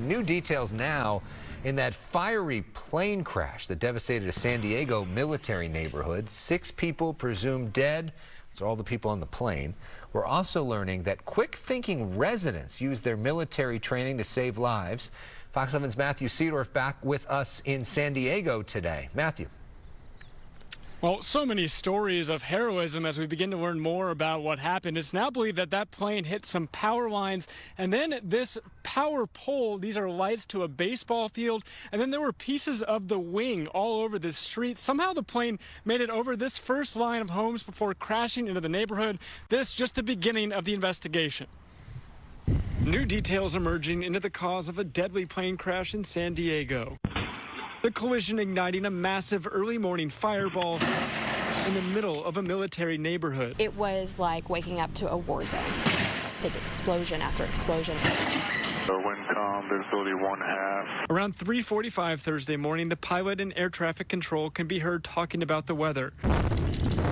New details now in that fiery plane crash that devastated a San Diego military neighborhood. 6 people presumed dead. Those are all the people on the plane. We're also learning that quick-thinking residents use their military training to save lives. Fox 11's Matthew Seedorf back with us in San Diego today. Matthew. Well, so many stories of heroism as we begin to learn more about what happened. It's now believed that that plane hit some power lines, and then this power pole, these are lights to a baseball field, and then there were pieces of the wing all over the street. Somehow the plane made it over this first line of homes before crashing into the neighborhood. This just the beginning of the investigation. New details emerging into the cause of a deadly plane crash in San Diego. The collision igniting a massive early morning fireball in the middle of a military neighborhood. It was like waking up to a war zone. It's explosion after explosion. Wind calm, visibility 1/2. Around 3:45 Thursday morning, the pilot and air traffic control can be heard talking about the weather.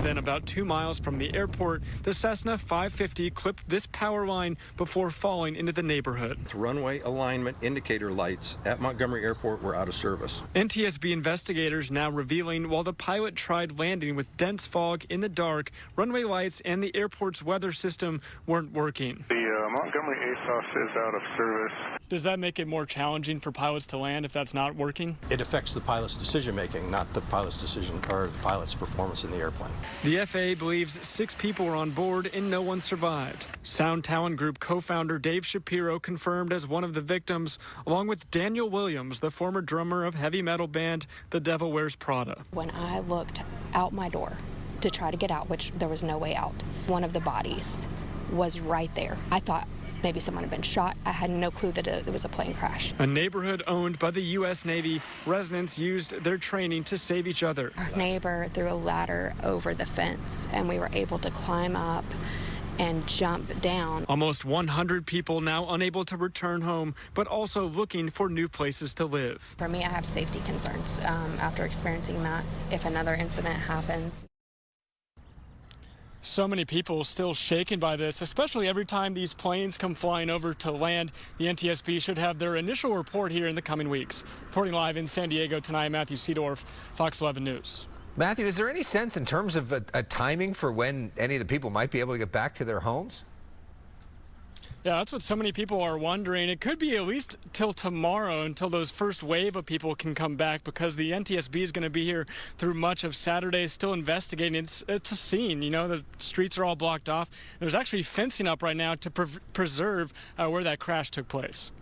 Then about 2 miles from the airport, the Cessna 550 clipped this power line before falling into the neighborhood. Runway alignment indicator lights at Montgomery Airport were out of service. NTSB investigators now revealing while the pilot tried landing with dense fog in the dark, runway lights and the airport's weather system weren't working. The Montgomery ASOS is out of service. Does that make it more challenging for pilots to land if that's not working? It affects the pilot's decision making, not the pilot's decision or the pilot's performance in the airplane. The FAA believes 6 people were on board and no one survived. Sound Talent Group co-founder Dave Shapiro confirmed as one of the victims, along with Daniel Williams, the former drummer of heavy metal band The Devil Wears Prada. When I looked out my door to try to get out, which there was no way out, one of the bodies was right there. I thought maybe someone had been shot. I had no clue that it was a plane crash. A neighborhood owned by the U.S. Navy, residents used their training to save each other. Our neighbor threw a ladder over the fence, and we were able to climb up and jump down. Almost 100 people now unable to return home, but also looking for new places to live. For me, I have safety concerns after experiencing that if another incident happens. So many people still shaken by this, especially every time these planes come flying over to land. The NTSB should have their initial report here in the coming weeks. Reporting live in San Diego tonight, Matthew Seedorf, Fox 11 News. Matthew, is there any sense in terms of a timing for when any of the people might be able to get back to their homes? Yeah, that's what so many people are wondering. It could be at least till tomorrow until those first wave of people can come back, because the NTSB is going to be here through much of Saturday, still investigating. It's a scene, you know, the streets are all blocked off. There's actually fencing up right now to preserve where that crash took place.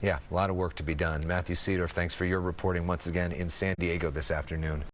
Yeah, a lot of work to be done. Matthew Seedorf, thanks for your reporting once again in San Diego this afternoon.